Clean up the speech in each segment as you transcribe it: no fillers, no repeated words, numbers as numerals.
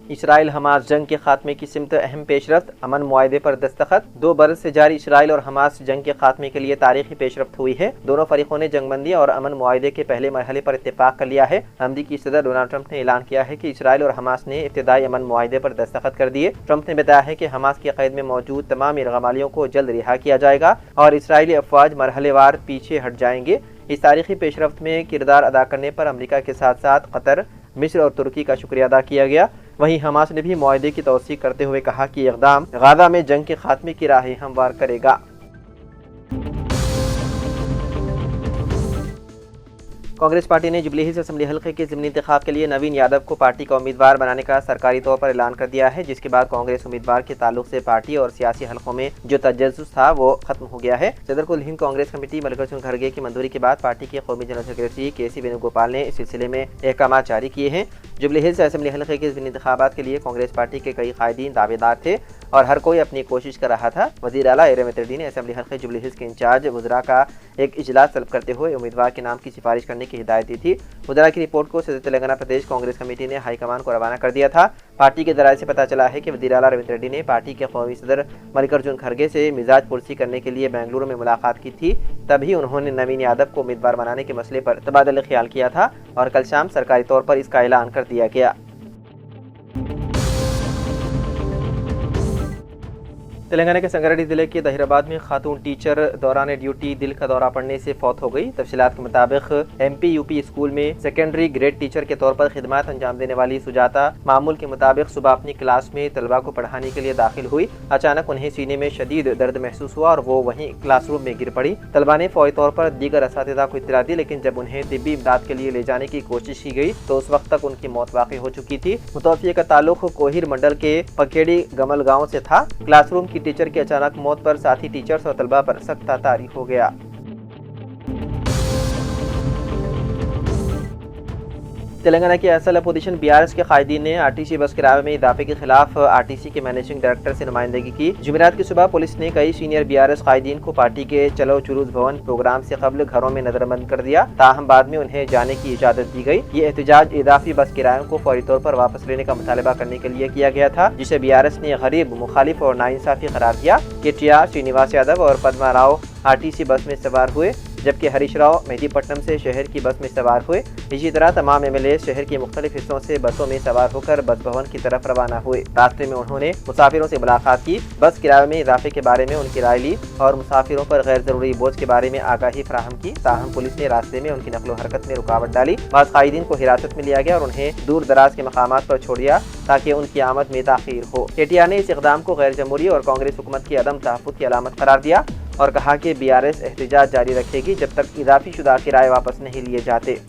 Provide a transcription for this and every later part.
Israel Hamas जंग के खात्मे की सिमत अहम पेशरफ्त, अमन मुआहदे पर दस्तखत। 2 बरस से जारी इसराइल और हमास जंग के खात्मे के लिए तारीखी पेशरफ्त हुई है। दोनों फरीकों ने जंगबंदी और अमन मुआहदे के पहले मरहले पर इत्तेफाक कर लिया है। अमरीकी सदर डोनाल्ड ट्रंप ने ऐलान किया है कि इसराइल और हमास ने इब्तिदाई अमन मुआहदे पर दस्तखत कर दिए। ट्रंप ने बताया है कि हमास की कैद में मौजूद तमाम यरगमालियों को जल्द रिहा किया जाएगा और इसराइली अफवाज मरहलेवार पीछे हट जाएंगे। इस तारीखी पेशरफ्त में किरदार अदा करने पर अमरीका के साथ साथ कतर, मिस्र और तुर्की का शुक्रिया अदा किया गया। वहीं हमास ने भी मुआहदे की तौसीक करते हुए कहा कि इक़दाम गाज़ा में जंग के खात्मे की राह हमवार करेगा। कांग्रेस पार्टी ने जुबली हिल्स असेंबली हल्के के ज़िमनी इंतखाब के लिए नवीन यादव को पार्टी का उम्मीदवार बनाने का सरकारी तौर पर ऐलान कर दिया है, जिसके बाद कांग्रेस उम्मीदवार के ताल्लुक से पार्टी और सियासी हल्कों में जो तजस्सुस था वो खत्म हो गया है। सदर कुल हिंद कांग्रेस कमेटी मल्लिकार्जुन खड़गे की मंजूरी के बाद पार्टी के कौमी जनरल सेक्रेटरी के.सी. वेणुगोपाल ने इस सिलसिले में अहकाम जारी किए हैं। जुबली हिल्स असेंबली हल्के के ज़िमनी इंतखाबात के लिए कांग्रेस पार्टी के कई कायदीन दावेदार थे और हर कोई अपनी कोशिश कर रहा था। वज़ीर आला रेवंत रेड्डी ने असेंबली हल्के जुबली हिल्स के इंचार्ज वज़रा का एक इजलास तलब करते हुए उम्मीदवार के नाम की सिफारिश करने की हिदायत दी थी। वज़रा की रिपोर्ट को सदर तेलंगाना प्रदेश कांग्रेस कमेटी ने हाईकमान को रवाना कर दिया था। पार्टी के ज़राए से पता चला है कि वज़ीर आला रेवंत रेड्डी ने पार्टी के कौमी सदर मल्लिकार्जुन खड़गे से मिजाज पुरसी करने के लिए बेंगलुरु में मुलाकात की थी। तभी उन्होंने नवीन यादव को उम्मीदवार बनाने के मसले पर तबादला ख्याल किया था और कल शाम सरकारी तौर पर इसका ऐलान कर दिया गया। तेलंगाना के संगारेड्डी जिले के दहिराबाद में खातून टीचर दौरान ड्यूटी दिल का दौरा पड़ने से फौत हो गई। तफसीलात के मुताबिक MP-UP स्कूल में सेकेंडरी ग्रेड टीचर के तौर पर खिदमत अंजाम देने वाली सुजाता मामूल के मुताबिक सुबह अपनी क्लास में तलबा को पढ़ाने के लिए दाखिल हुई। अचानक उन्हें सीने में शदीद दर्द महसूस हुआ और वो वहीं क्लासरूम में गिर पड़ी। तलबा ने फौरी तौर पर दीगर असातिज़ा को इत्तला दी, लेकिन जब उन्हें तिब्बी इमदाद के लिए ले जाने की कोशिश की गई तो उस वक्त तक उनकी मौत वाक़ई हो चुकी थी। मुतवफ़्फ़ी का ताल्लुक कोहिर मंडल के पखेड़ी गमल गाँव से था। क्लासरूम की टीचर की अचानक मौत पर साथी टीचर्स और तलबा पर सख्त तारीख हो गया। तेलंगाना की असल अपोजिशन BRS के कायदीन ने RTC बस किराए में इजाफे के खिलाफ RTC के मैनेजिंग डायरेक्टर से नुमाइंदगी की। जुमेरात की सुबह पुलिस ने कई सीनियर BRS कायदीन को पार्टी के चलो चुरूज भवन प्रोग्राम से कबल घरों में नजरबंद कर दिया, ताहम बाद में उन्हें जाने की इजाजत दी गई। ये एहतजाज इजाफी बस किरायों को फौरी तौर पर वापस लेने का मुतालबा करने के लिए किया गया था, जिसे BRS ने गरीब, मुखालिफ और नाइंसाफी करार दिया। KTR श्रीनिवास यादव और पद्मा राव RTC बस में सवार हुए, जबकि हरीश राव मेहदीपट्टनम से शहर की बस में सवार हुए। इसी तरह तमाम MLA शहर के मुख्तलिफ हिस्सों से बसों में सवार होकर बस भवन की तरफ रवाना हुए। रास्ते में उन्होंने मुसाफिरों से मुलाकात की, बस किराए में इजाफे के बारे में उनकी राय ली और मुसाफिरों पर गैर जरूरी बोझ के बारे में आगाही फराहम की। ताहम पुलिस ने रास्ते में उनकी नकलो हरकत में रुकावट डाली। बाज़ कायदीन को हिरासत में लिया गया और उन्हें दूर दराज के मकामात पर छोड़ दिया ताकि उनकी आमद में ताखीर हो। KTR ने इस इक़दाम को गैर जमहूरी और कांग्रेस हुकूमत की अदम तहफ़्फ़ुज़ की अलामत करार दिया और कहा कि BRS एहतजाज जारी रखेगी जब तक इजाफी शुदा किराए वापस नहीं लिए जाते।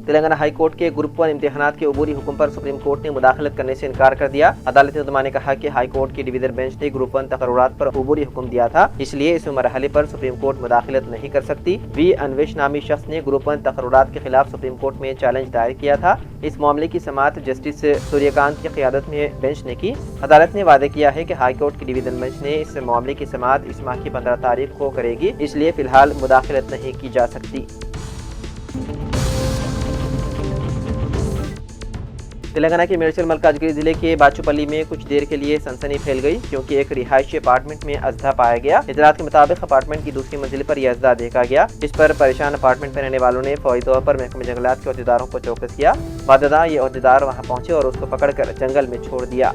तेलंगाना हाई कोर्ट के ग्रुप 1 इम्तिहानात के अबूरी हुक्म पर सुप्रीम कोर्ट ने मुदाखलत करने से इनकार कर दिया। अदालत उज़्मा ने कहा कि हाई कोर्ट की डिवीजन बेंच ने ग्रुप 1 तकर्रुरात पर अबूरी हुक्म दिया था, इसलिए इस मरहले पर सुप्रीम कोर्ट मुदाखलत नहीं कर सकती। V. अनवेश नामी शख्स ने ग्रुप 1 तकर्रुरात के खिलाफ सुप्रीम कोर्ट में चैलेंज दायर किया था। इस मामले की समाअत जस्टिस सूर्यकांत की क़ियादत में बेंच ने की। अदालत ने वादे किया है कि हाई कोर्ट की डिवीजन बेंच ने इस मामले की समाअत इस माह की 15 तारीख को करेगी, इसलिए फिलहाल मुदाखलत नहीं की जा सकती। तेलंगाना के मेडचल मल्काजगिरी जिले के बाचूपल्ली में कुछ देर के लिए सनसनी फैल गई, क्योंकि एक रिहायशी अपार्टमेंट में अजदा पाया गया। इतलात के मुताबिक अपार्टमेंट की दूसरी मंजिल पर यह अजदा देखा गया। इस पर परेशान अपार्टमेंट में रहने वालों ने फौरी तौर पर महकमे जंगलात के अहदेदारों को चौकस किया। बाद ये अहदेदार वहां पहुंचे और उसको पकड़कर जंगल में छोड़ दिया।